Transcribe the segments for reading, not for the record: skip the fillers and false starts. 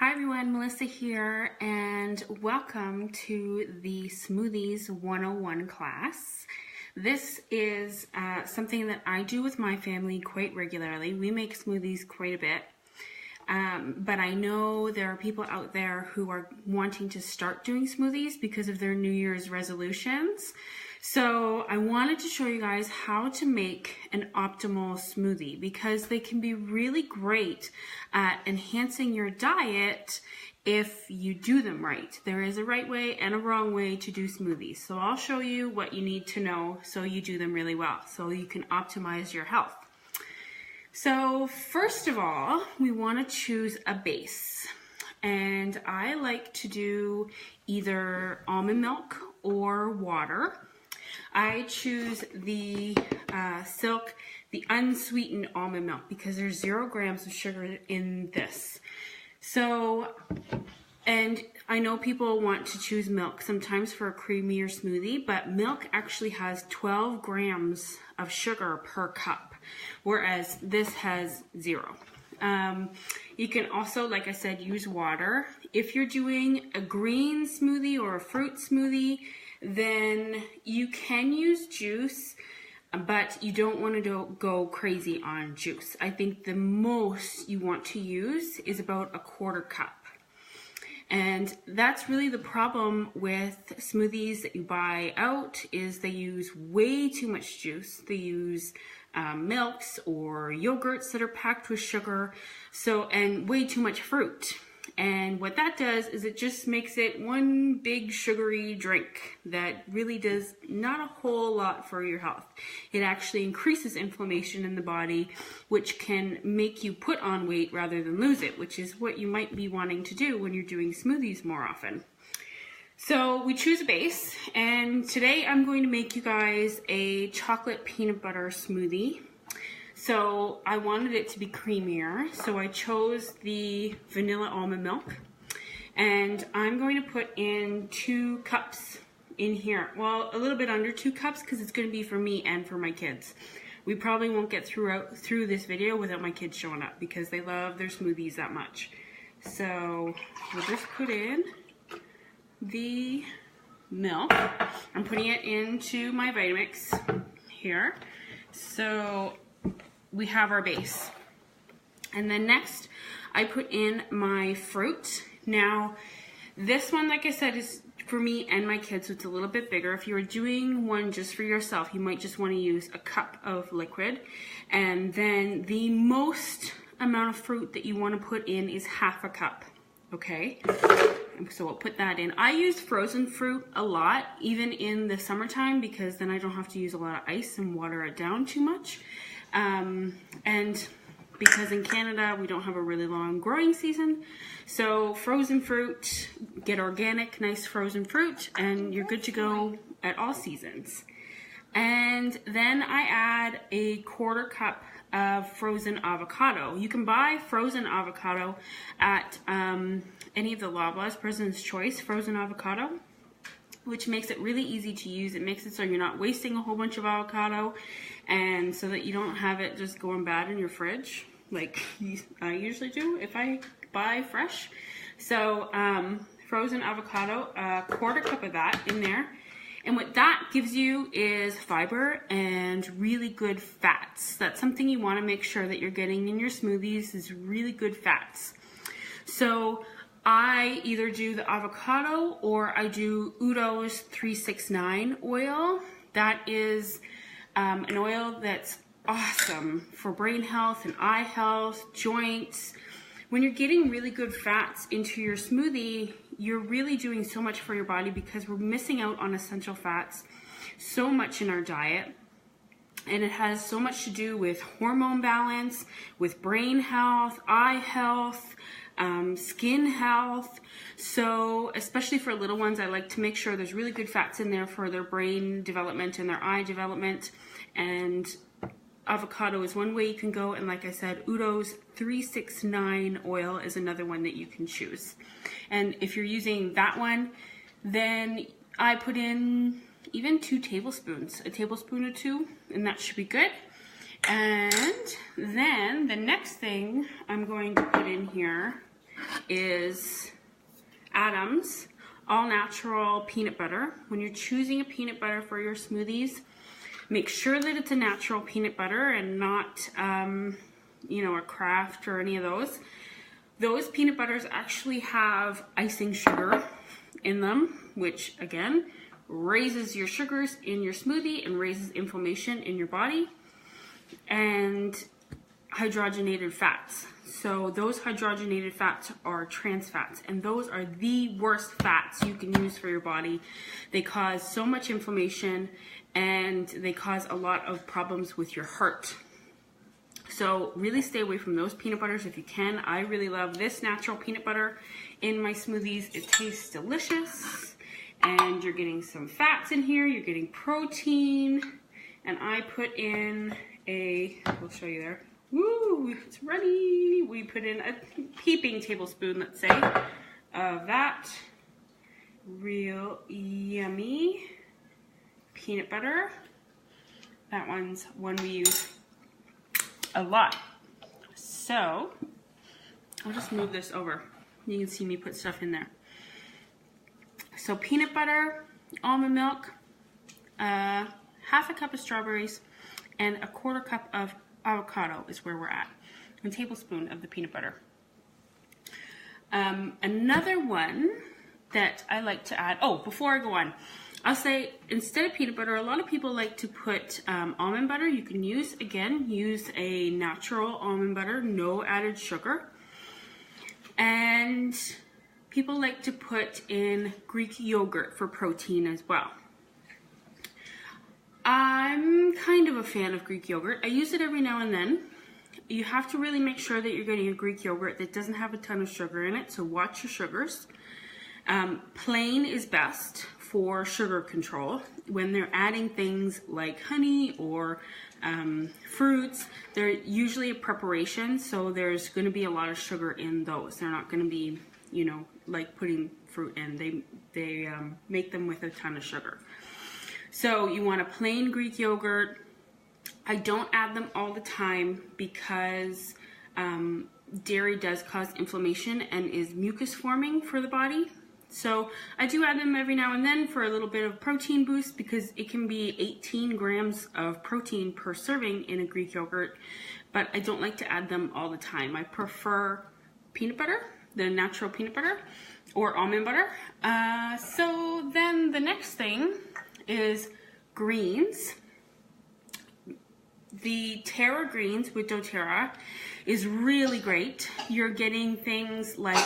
Hi everyone, Melissa here, and welcome to the Smoothies 101 class. This is something that I do with my family quite regularly. We make smoothies quite a bit, but I know there are people out there who are wanting to start doing smoothies because of their New Year's resolutions. So I wanted to show you guys how to make an optimal smoothie because they can be really great at enhancing your diet if you do them right. There is a right way and a wrong way to do smoothies. So I'll show you what you need to know so you do them really well, so you can optimize your health. So first of all, we want to choose a base. And I like to do either almond milk or water. I choose the Silk, the unsweetened almond milk because there's 0 grams of sugar in this. So, and I know people want to choose milk sometimes for a creamier smoothie, but milk actually has 12 grams of sugar per cup, whereas this has 0. You can also, like I said, use water. If you're doing a green smoothie or a fruit smoothie, then you can use juice, but you don't want to go crazy on juice. I think the most you want to use is about a 1/4 cup. And that's really the problem with smoothies that you buy out, is they use way too much juice. They use milks or yogurts that are packed with sugar, and way too much fruit. And what that does is it just makes it one big sugary drink that really does not a whole lot for your health. It actually increases inflammation in the body, which can make you put on weight rather than lose it, which is what you might be wanting to do when you're doing smoothies more often. So we choose a base, and today I'm going to make you guys a chocolate peanut butter smoothie. So I wanted it to be creamier, so I chose the vanilla almond milk, and I'm going to put in 2 cups in here. Well, a little bit under 2 cups because it's going to be for me and for my kids. We probably won't get through this video without my kids showing up because they love their smoothies that much. So we'll just put in the milk. I'm putting it into my Vitamix here. So we have our base. And then next, I put in my fruit. Now, this one, like I said, is for me and my kids, so it's a little bit bigger. If you were doing one just for yourself, you might just want to use a cup of liquid. And then the most amount of fruit that you want to put in is 1/2 cup, okay? So I'll put that in. I use frozen fruit a lot, even in the summertime, because then I don't have to use a lot of ice and water it down too much. And because in Canada we don't have a really long growing season, so frozen fruit, get organic, nice frozen fruit, and you're good to go at all seasons. And then I add a 1/4 cup of frozen avocado. You can buy frozen avocado at any of the Loblaws, President's Choice frozen avocado, which makes it really easy to use. It makes it so you're not wasting a whole bunch of avocado, and so that you don't have it just going bad in your fridge like I usually do if I buy fresh. So frozen avocado, a 1/4 cup of that in there. And what that gives you is fiber and really good fats. That's something you want to make sure that you're getting in your smoothies, is really good fats. So I either do the avocado or I do Udo's 369 oil. That is an oil that's awesome for brain health and eye health, joints. When you're getting really good fats into your smoothie, you're really doing so much for your body because we're missing out on essential fats so much in our diet. And it has so much to do with hormone balance, with brain health, eye health, skin health. So especially for little ones, I like to make sure there's really good fats in there for their brain development and their eye development. And avocado is one way you can go, and like I said, Udo's 369 oil is another one that you can choose. And if you're using that one, then I put in even 2 tablespoons, a tablespoon or 2, and that should be good. And then the next thing I'm going to put in here is Adams all natural peanut butter. When you're choosing a peanut butter for your smoothies, make sure that it's a natural peanut butter and not, you know, a Kraft or any of those. Those peanut butters actually have icing sugar in them, which again raises your sugars in your smoothie and raises inflammation in your body, and hydrogenated fats. So those hydrogenated fats are trans fats, and those are the worst fats you can use for your body. They cause so much inflammation and they cause a lot of problems with your heart. So really stay away from those peanut butters if you can. I really love this natural peanut butter in my smoothies. It tastes delicious, and you're getting some fats in here, you're getting protein, and I put in we'll show you there. Woo, it's ready. We put in a heaping tablespoon, let's say, of that real yummy peanut butter. That one's one we use a lot. So I'll just move this over. You can see me put stuff in there. So peanut butter, almond milk, half a cup of strawberries, and a quarter cup of avocado is where we're at. A tablespoon of the peanut butter. Another one that I like to add, before I go on, I'll say instead of peanut butter, a lot of people like to put almond butter. You can use a natural almond butter, no added sugar. And people like to put in Greek yogurt for protein as well. I'm kind of a fan of Greek yogurt. I use it every now and then. You have to really make sure that you're getting a Greek yogurt that doesn't have a ton of sugar in it, so watch your sugars. Plain is best for sugar control. When they're adding things like honey or fruits, they're usually a preparation, so there's going to be a lot of sugar in those. They're not going to be, you know, like putting fruit in. They make them with a ton of sugar. So you want a plain Greek yogurt. I don't add them all the time because dairy does cause inflammation and is mucus forming for the body. So I do add them every now and then for a little bit of protein boost, because it can be 18 grams of protein per serving in a Greek yogurt, but I don't like to add them all the time. I prefer peanut butter, the natural peanut butter, or almond butter. So then the next thing is greens. The Terra greens with doTERRA is really great. You're getting things like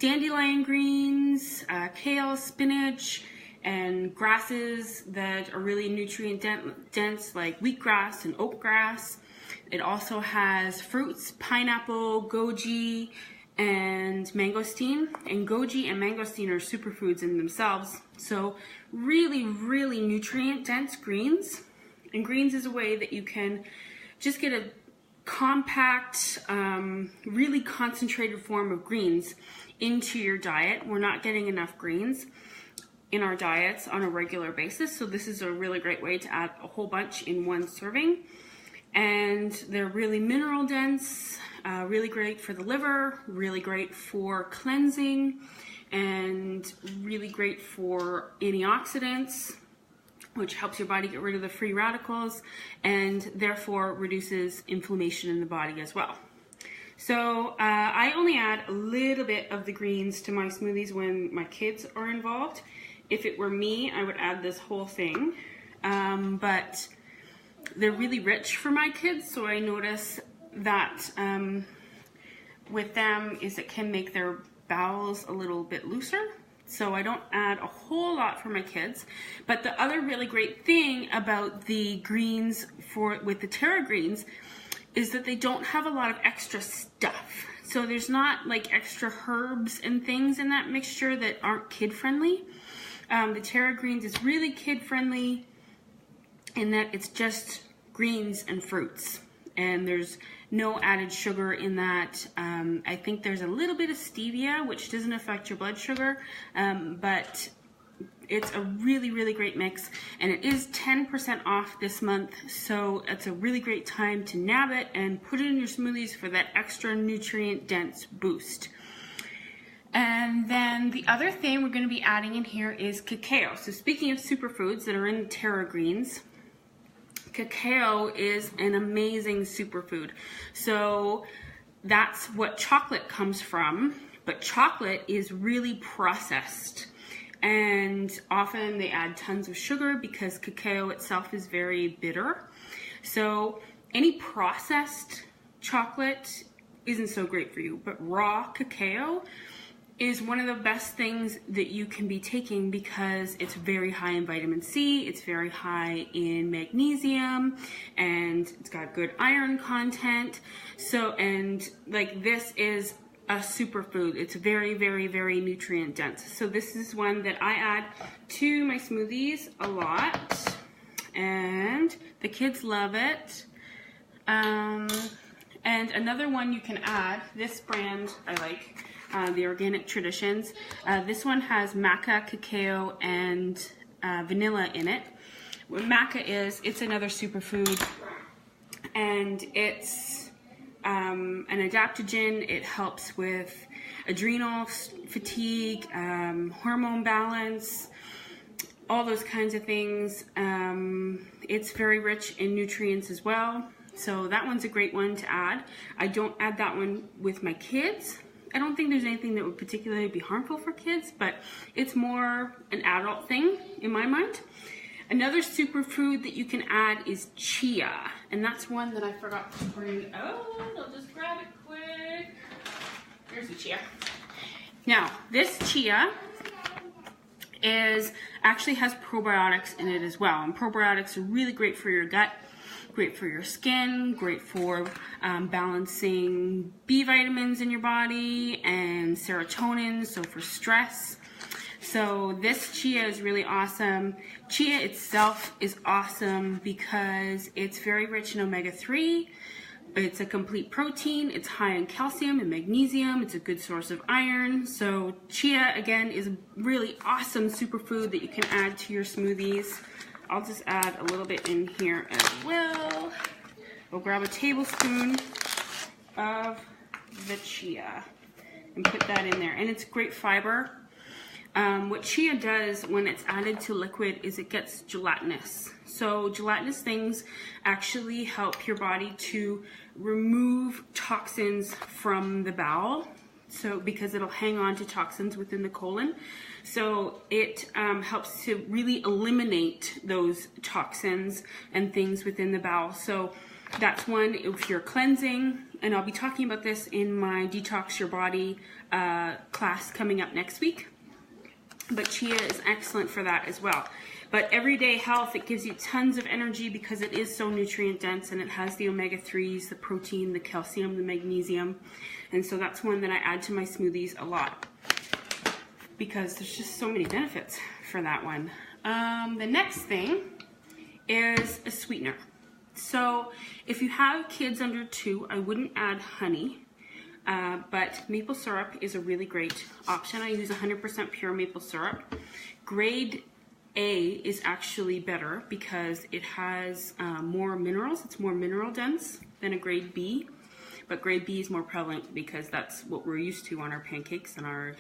dandelion greens, kale, spinach, and grasses that are really nutrient dense, like wheatgrass and oatgrass. It also has fruits, pineapple, goji, and mangosteen. And goji and mangosteen are superfoods in themselves. So really, really nutrient dense greens. And greens is a way that you can just get a compact, really concentrated form of greens into your diet. We're not getting enough greens in our diets on a regular basis, so this is a really great way to add a whole bunch in one serving. And they're really mineral dense, really great for the liver, really great for cleansing, and really great for antioxidants, which helps your body get rid of the free radicals and therefore reduces inflammation in the body as well. So I only add a little bit of the greens to my smoothies when my kids are involved. If it were me, I would add this whole thing, but they're really rich for my kids, so I notice that with them it can make their bowels a little bit looser. So I don't add a whole lot for my kids. But the other really great thing about the greens with the Terra greens is that they don't have a lot of extra stuff. So there's not like extra herbs and things in that mixture that aren't kid friendly. The Terra greens is really kid friendly in that it's just greens and fruits, and there's no added sugar in that. I think there's a little bit of stevia, which doesn't affect your blood sugar, but it's a really, really great mix, and it is 10% off this month, so it's a really great time to nab it and put it in your smoothies for that extra nutrient dense boost. And then the other thing we're going to be adding in here is cacao. So speaking of superfoods that are in doTERRA greens, cacao is an amazing superfood. So that's what chocolate comes from, but chocolate is really processed. And often they add tons of sugar because cacao itself is very bitter. So any processed chocolate isn't so great for you, but raw cacao is one of the best things that you can be taking because it's very high in vitamin C, it's very high in magnesium, and it's got good iron content. So, and like this is a superfood. It's very, very, very nutrient dense. So this is one that I add to my smoothies a lot, and the kids love it. And another one you can add, this brand I like, the Organic Traditions. This one has maca, cacao, and vanilla in it. What maca is, it's another superfood, and it's an adaptogen. It helps with adrenal fatigue, hormone balance, all those kinds of things. It's very rich in nutrients as well. So that one's a great one to add. I don't add that one with my kids. I don't think there's anything that would particularly be harmful for kids, but it's more an adult thing in my mind. Another superfood that you can add is chia, and that's one that I forgot to bring out. I'll just grab it quick. Here's the chia. Now, this chia actually has probiotics in it as well, and probiotics are really great for your gut, great for your skin, great for balancing B vitamins in your body and serotonin, so for stress. So this chia is really awesome. Chia itself is awesome because it's very rich in omega-3. It's a complete protein. It's high in calcium and magnesium. It's a good source of iron. So chia, again, is a really awesome superfood that you can add to your smoothies. I'll just add a little bit in here as well. We'll grab a tablespoon of the chia and put that in there. And it's great fiber. What chia does when it's added to liquid is it gets gelatinous. So gelatinous things actually help your body to remove toxins from the bowel. So because it'll hang on to toxins within the colon. So it helps to really eliminate those toxins and things within the bowel. So that's one if you're cleansing, and I'll be talking about this in my Detox Your Body class coming up next week. But chia is excellent for that as well. But everyday health, it gives you tons of energy because it is so nutrient dense and it has the omega-3s, the protein, the calcium, the magnesium. And so that's one that I add to my smoothies a lot because there's just so many benefits for that one. The next thing is a sweetener. So if you have kids under 2, I wouldn't add honey. But maple syrup is a really great option. I use 100% pure maple syrup. Grade A is actually better because it has more minerals. It's more mineral dense than a grade B. But grade B is more prevalent because that's what we're used to on our pancakes and our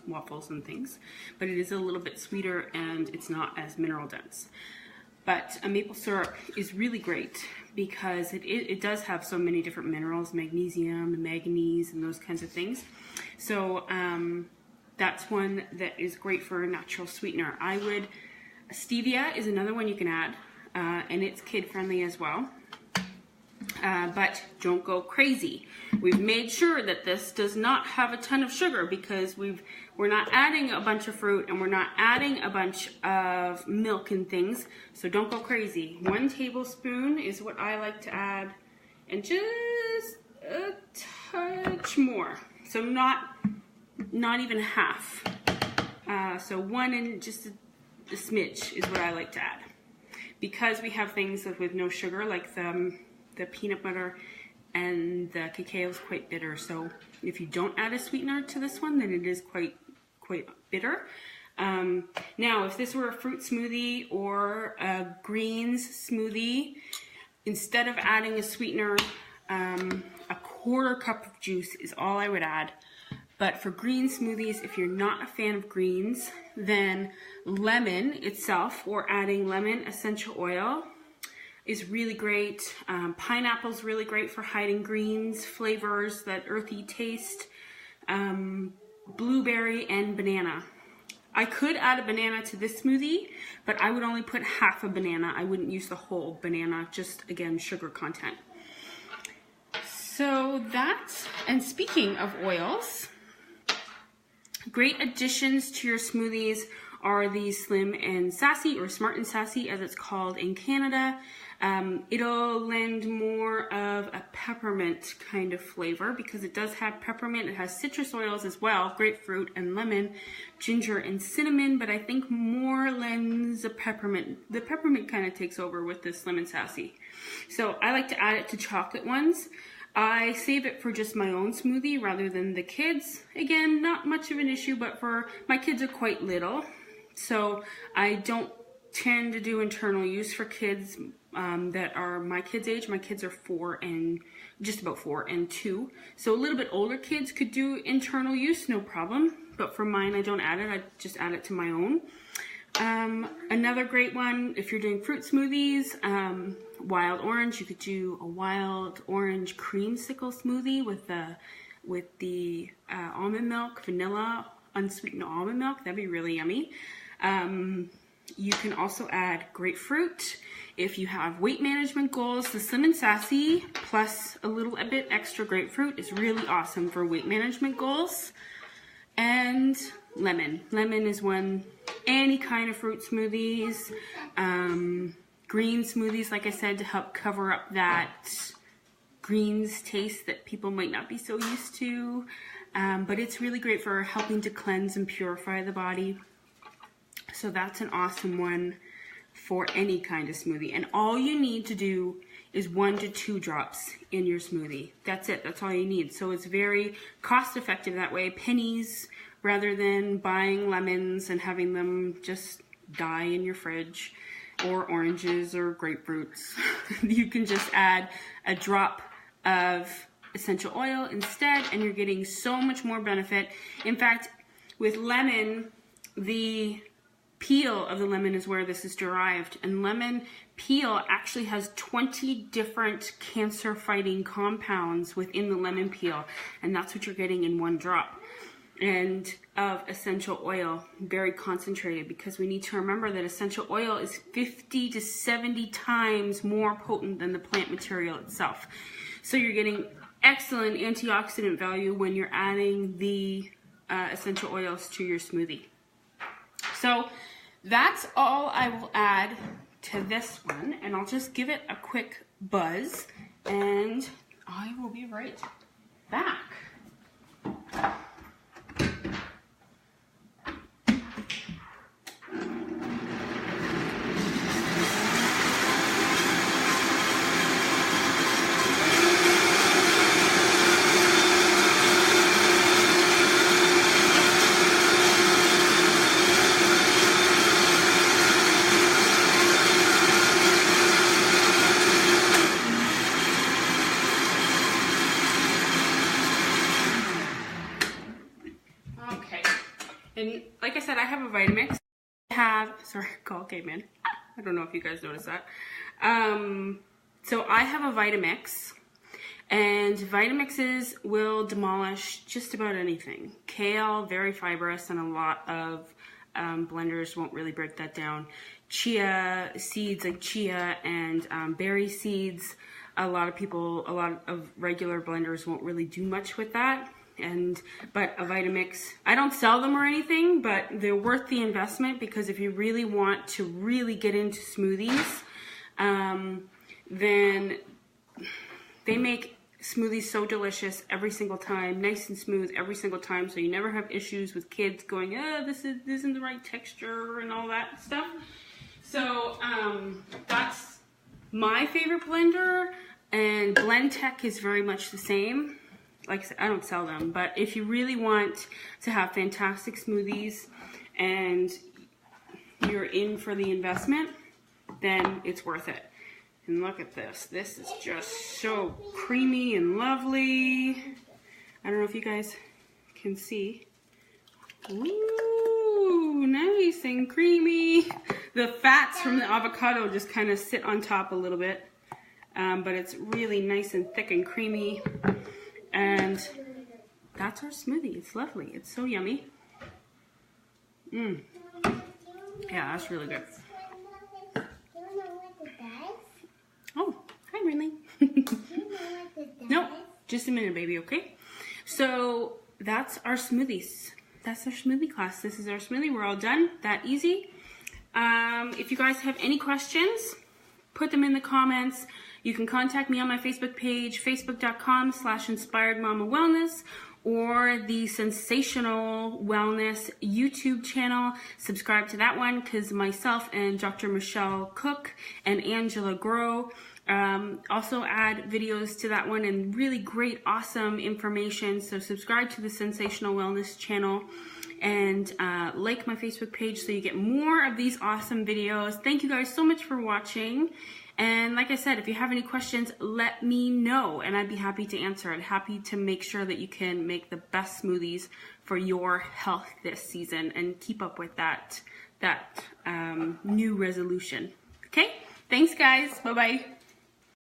waffles and things. But it is a little bit sweeter and it's not as mineral dense. But a maple syrup is really great because it does have so many different minerals, magnesium and manganese and those kinds of things. So that's one that is great for a natural sweetener. Stevia is another one you can add, and it's kid friendly as well. But don't go crazy. We've made sure that this does not have a ton of sugar because we're not adding a bunch of fruit and we're not adding a bunch of milk and things. So don't go crazy. 1 tablespoon is what I like to add, and just a touch more. So not even half. So 1 and just a smidge is what I like to add. Because we have things with no sugar, like the peanut butter and the cacao is quite bitter. So if you don't add a sweetener to this one, then it is quite bitter. Now, if this were a fruit smoothie or a greens smoothie, instead of adding a sweetener, a 1/4 cup of juice is all I would add. But for green smoothies, if you're not a fan of greens, then lemon itself, or adding lemon essential oil, is really great. Pineapple's really great for hiding greens, flavors, that earthy taste. Blueberry and banana. I could add a banana to this smoothie, but I would only put half a banana. I wouldn't use the whole banana, just again, sugar content. So that's, and speaking of oils, great additions to your smoothies are the Slim and Sassy, or Smart and Sassy as it's called in Canada. It'll lend more of a peppermint kind of flavor because it does have peppermint. It has citrus oils as well, grapefruit and lemon, ginger and cinnamon, but I think more lends a peppermint. The peppermint kind of takes over with this Slim and Sassy. So I like to add it to chocolate ones. I save it for just my own smoothie rather than the kids. Again, not much of an issue, but for my kids are quite little, so I don't tend to do internal use for kids that are my kids' age. My kids are 4 and just about 4 and 2. So a little bit older kids could do internal use, no problem. But for mine, I don't add it. I just add it to my own. Another great one, if you're doing fruit smoothies, wild orange. You could do a wild orange creamsicle smoothie with the almond milk, vanilla, unsweetened almond milk. That'd be really yummy. You can also add grapefruit. If you have weight management goals, the Slim and Sassy plus a little bit extra grapefruit is really awesome for weight management goals. And lemon. Lemon is one, any kind of fruit smoothies, green smoothies, like I said, to help cover up that greens taste that people might not be so used to. But it's really great for helping to cleanse and purify the body. So that's an awesome one for any kind of smoothie. And all you need to do is 1 to 2 drops in your smoothie. That's it. That's all you need. So it's very cost effective that way. Pennies, rather than buying lemons and having them just die in your fridge, or oranges or grapefruits. You can just add a drop of essential oil instead, and you're getting so much more benefit. In fact, with lemon, the peel of the lemon is where this is derived, and lemon peel actually has 20 different cancer-fighting compounds within the lemon peel, and that's what you're getting in 1 drop. And of essential oil, very concentrated, because we need to remember that essential oil is 50 to 70 times more potent than the plant material itself. So you're getting excellent antioxidant value when you're adding the essential oils to your smoothie. So that's all I will add to this one, and I'll just give it a quick buzz, and I will be right back. And like I said, I have a Vitamix. Sorry, call came in. I don't know if you guys noticed that. So I have a Vitamix, and Vitamixes will demolish just about anything. Kale, very fibrous, and a lot of blenders won't really break that down. Chia seeds, like chia and berry seeds, a lot of regular blenders won't really do much with that. But a Vitamix, I don't sell them or anything, but they're worth the investment, because if you really want to really get into smoothies, then they make smoothies so delicious every single time, nice and smooth every single time, so you never have issues with kids going, this isn't the right texture and all that stuff. So that's my favorite blender, and Blendtec is very much the same. Like I said, I don't sell them, but if you really want to have fantastic smoothies and you're in for the investment, then it's worth it. And look at this. This is just so creamy and lovely. I don't know if you guys can see. Ooh, nice and creamy. The fats from the avocado just kind of sit on top a little bit, but it's really nice and thick and creamy. And that's our smoothie. It's lovely. It's so yummy. Mmm. Yeah, that's really good. Oh, hi, Rinley. No, just a minute, baby, okay? So that's our smoothies. That's our smoothie class. This is our smoothie. We're all done. That easy. If you guys have any questions, put them in the comments. You can contact me on my Facebook page, facebook.com/inspiredmamawellness, or the Scentsational Wellness YouTube channel. Subscribe to that one because myself and Dr. Michelle Cook and Angela Grow also add videos to that one and really great, awesome information. So subscribe to the Scentsational Wellness channel and like my Facebook page so you get more of these awesome videos. Thank you guys so much for watching. And like I said, if you have any questions, let me know and I'd be happy to answer. I'm happy to make sure that you can make the best smoothies for your health this season and keep up with that new resolution. Okay? Thanks, guys. Bye-bye.